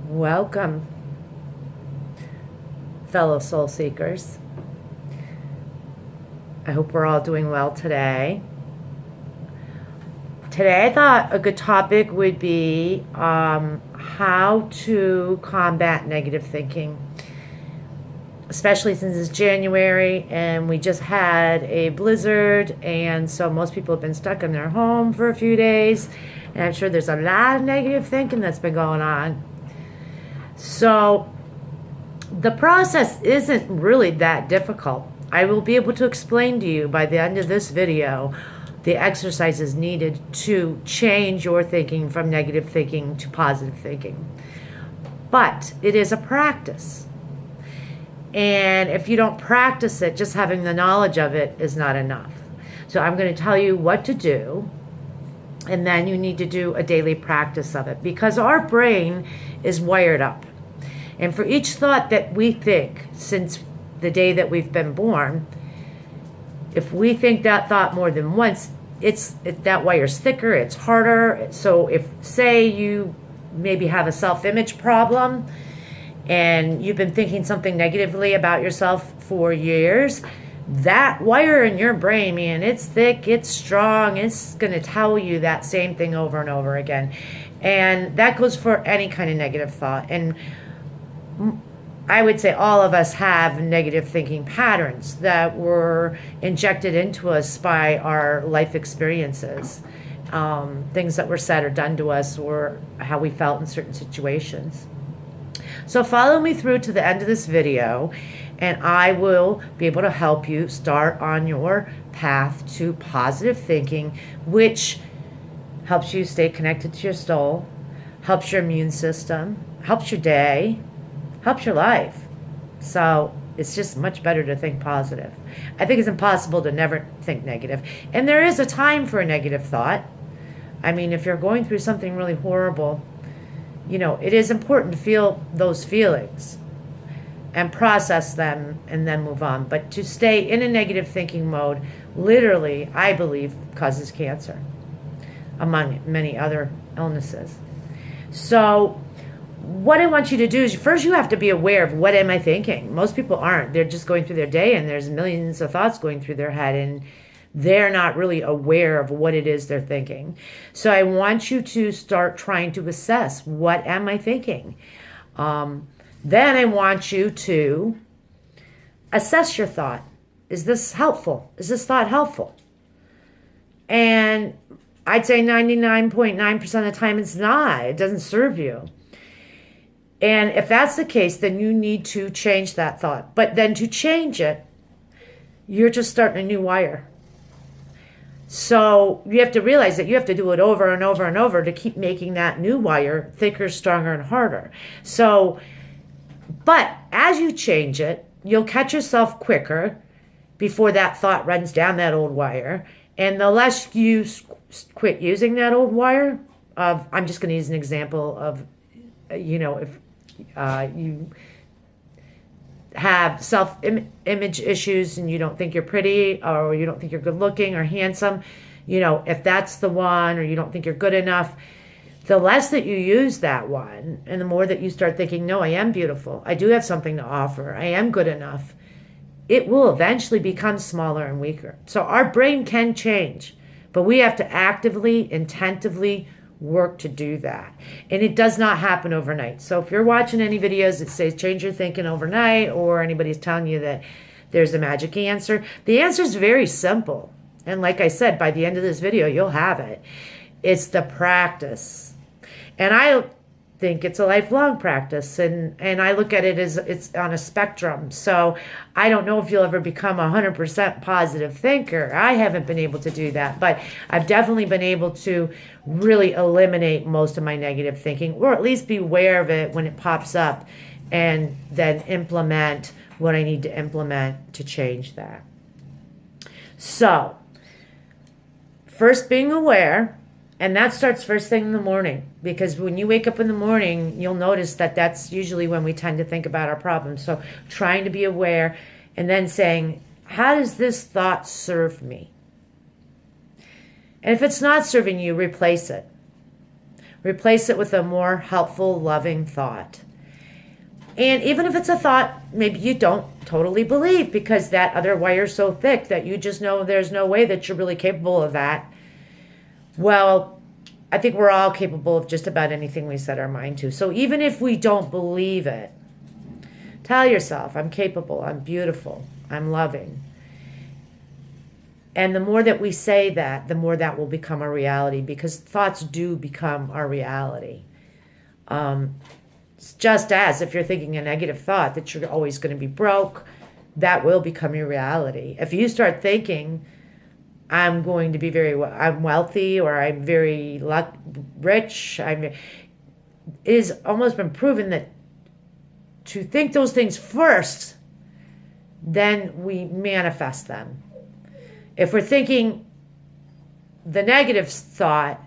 Welcome, fellow soul seekers. I hope we're all doing well today. Today I thought a good topic would be how to combat negative thinking, especially since it's January and we just had a blizzard, and so most people have been stuck in their home for a few days, and I'm sure there's a lot of negative thinking that's been going on. So the process isn't really that difficult. I will be able to explain to you by the end of this video the exercises needed to change your thinking from negative thinking to positive thinking. But it is a practice. And if you don't practice it, just having the knowledge of it is not enough. So I'm going to tell you what to do, and then you need to do a daily practice of it, because our brain is wired up. And for each thought that we think since the day that we've been born, if we think that thought more than once, that wire's thicker, it's harder. So if, say, you maybe have a self-image problem and you've been thinking something negatively about yourself for years, that wire in your brain, man, it's thick, it's strong, it's going to tell you that same thing over and over again. And that goes for any kind of negative thought. And I would say all of us have negative thinking patterns that were injected into us by our life experiences, things that were said or done to us, or how we felt in certain situations. So follow me through to the end of this video, and I will be able to help you start on your path to positive thinking, which helps you stay connected to your soul, helps your immune system, helps your day, helps your life. So it's just much better to think positive. I think it's impossible to never think negative. And there is a time for a negative thought. I mean, if you're going through something really horrible, it is important to feel those feelings and process them and then move on. But to stay in a negative thinking mode, literally, I believe, causes cancer, among many other illnesses. So what I want you to do is, first you have to be aware of, what am I thinking? Most people aren't. They're just going through their day and there's millions of thoughts going through their head, and they're not really aware of what it is they're thinking. So I want you to start trying to assess, what am I thinking? Then I want you to assess your thought. Is this helpful? Is this thought helpful? And I'd say 99.9% of the time it's not. It doesn't serve you. And if that's the case, then you need to change that thought. But then to change it, you're just starting a new wire. So you have to realize that you have to do it over and over and over to keep making that new wire thicker, stronger, and harder. But as you change it, you'll catch yourself quicker before that thought runs down that old wire. And the less you quit using that old wire, I'm just going to use an example of, if you have self-image issues and you don't think you're pretty, or you don't think you're good looking or handsome, if that's the one, or you don't think you're good enough, the less that you use that one, and the more that you start thinking, no, I am beautiful, I do have something to offer, I am good enough, it will eventually become smaller and weaker. So our brain can change, but we have to actively, intentively work to do that. And it does not happen overnight. So if you're watching any videos that say change your thinking overnight, or anybody's telling you that there's a magic answer, the answer is very simple. And like I said, by the end of this video, you'll have it. It's the practice. And I think it's a lifelong practice, and I look at it as it's on a spectrum. So I don't know if you'll ever become 100% positive thinker. I haven't been able to do that, but I've definitely been able to really eliminate most of my negative thinking, or at least be aware of it when it pops up, and then implement what I need to implement to change that. So first, being aware. And that starts first thing in the morning, because when you wake up in the morning, you'll notice that that's usually when we tend to think about our problems. So trying to be aware, and then saying, how does this thought serve me? And if it's not serving you, replace it. Replace it with a more helpful, loving thought. And even if it's a thought maybe you don't totally believe, because that other wire's so thick that you just know there's no way that you're really capable of that. Well, I think we're all capable of just about anything we set our mind to. So even if we don't believe it, tell yourself, I'm capable, I'm beautiful, I'm loving. And the more that we say that, the more that will become a reality, because thoughts do become our reality. Just as if you're thinking a negative thought that you're always going to be broke, that will become your reality. If you start thinking, I'm going to be I'm wealthy, or I'm very rich, it has almost been proven that to think those things first, then we manifest them. If we're thinking the negative thought,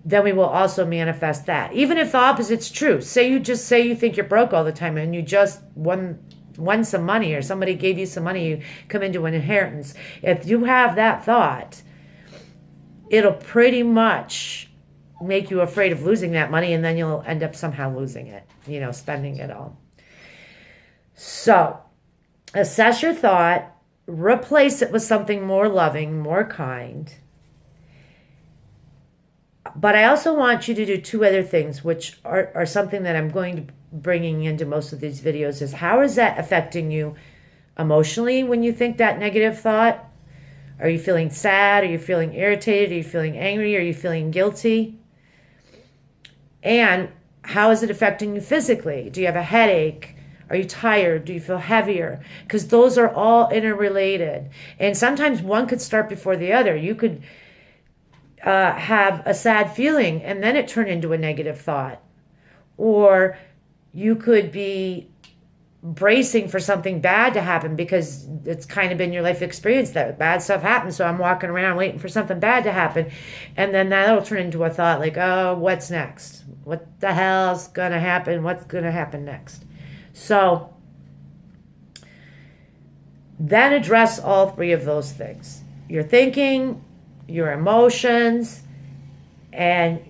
then we will also manifest that. Even if the opposite's true. Say you think you're broke all the time and you just won some money, or somebody gave you some money, you come into an inheritance. If you have that thought, it'll pretty much make you afraid of losing that money, and then you'll end up somehow losing it, spending it all. So, assess your thought, replace it with something more loving, more kind. But I also want you to do two other things, which are something that I'm going to bringing into most of these videos, is how is that affecting you emotionally when you think that negative thought? Are you feeling sad? Are you feeling irritated? Are you feeling angry? Are you feeling guilty? And how is it affecting you physically? Do you have a headache? Are you tired? Do you feel heavier? Because those are all interrelated. And sometimes one could start before the other. You could have a sad feeling and then it turn into a negative thought. Or you could be bracing for something bad to happen because it's kind of been your life experience that bad stuff happens. So I'm walking around waiting for something bad to happen. And then that'll turn into a thought like, oh, what's next? What the hell's going to happen? What's going to happen next? So then address all three of those things. Your thinking, your emotions, and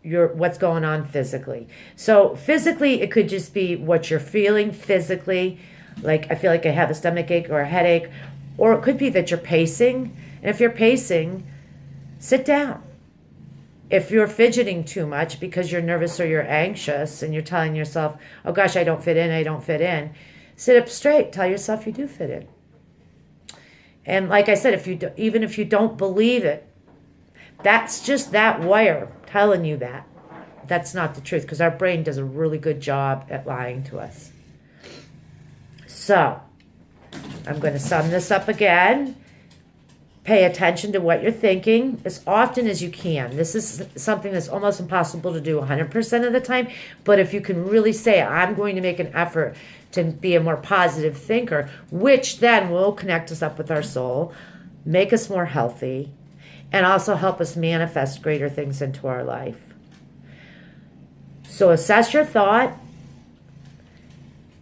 what's going on physically. So physically, it could just be what you're feeling physically. Like, I feel like I have a stomach ache or a headache. Or it could be that you're pacing. And if you're pacing, sit down. If you're fidgeting too much because you're nervous or you're anxious and you're telling yourself, oh gosh, I don't fit in, sit up straight. Tell yourself you do fit in. And like I said, even if you don't believe it, that's just that wire telling you that. That's not the truth, because our brain does a really good job at lying to us. So, I'm going to sum this up again. Pay attention to what you're thinking as often as you can. This is something that's almost impossible to do 100% of the time, but if you can really say, I'm going to make an effort to be a more positive thinker, which then will connect us up with our soul, make us more healthy, and also help us manifest greater things into our life. So assess your thought.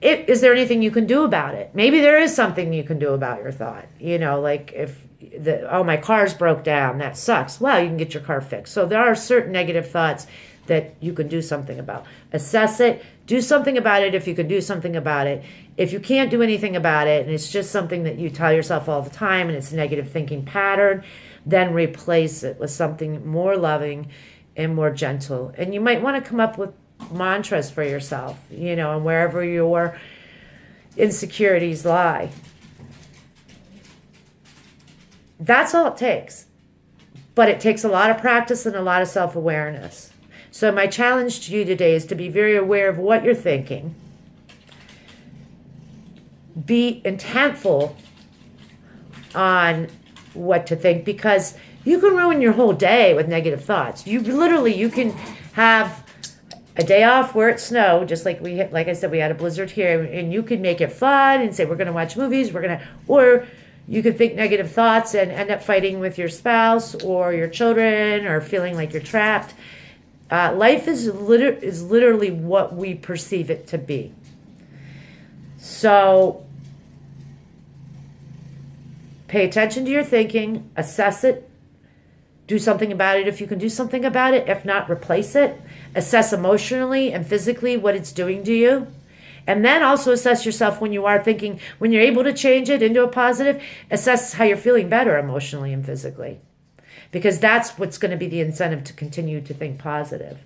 Is there anything you can do about it? Maybe there is something you can do about your thought. Like if my car's broke down, that sucks. Well, you can get your car fixed. So there are certain negative thoughts that you can do something about. Assess it. Do something about it if you can do something about it. If you can't do anything about it, and it's just something that you tell yourself all the time, and it's a negative thinking pattern, then replace it with something more loving and more gentle. And you might want to come up with mantras for yourself, and wherever your insecurities lie. That's all it takes. But it takes a lot of practice and a lot of self-awareness. So my challenge to you today is to be very aware of what you're thinking. Be intentful on what to think, because you can ruin your whole day with negative thoughts. You can have a day off where it snowed, just like I said, we had a blizzard here, and you could make it fun and say, we're going to watch movies, or you could think negative thoughts and end up fighting with your spouse or your children, or feeling like you're trapped. Life is literally what we perceive it to be. So pay attention to your thinking, assess it, Do something about it if you can do something about it. If not, replace it. Assess emotionally and physically what it's doing to you. And then also assess yourself when you are thinking, when you're able to change it into a positive, assess how you're feeling better emotionally and physically. Because that's what's going to be the incentive to continue to think positive.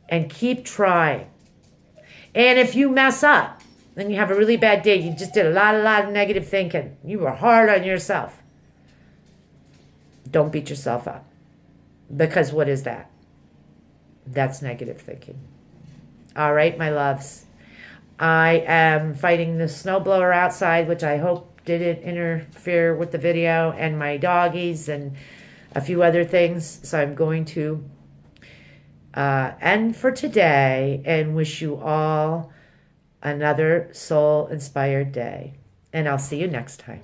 And keep trying. And if you mess up, and you have a really bad day, you just did a lot of negative thinking, you were hard on yourself, don't beat yourself up. Because what is that? That's negative thinking. All right, my loves. I am fighting the snowblower outside, which I hope didn't interfere with the video, and my doggies and a few other things. So I'm going to end for today and wish you all another soul-inspired day. And I'll see you next time.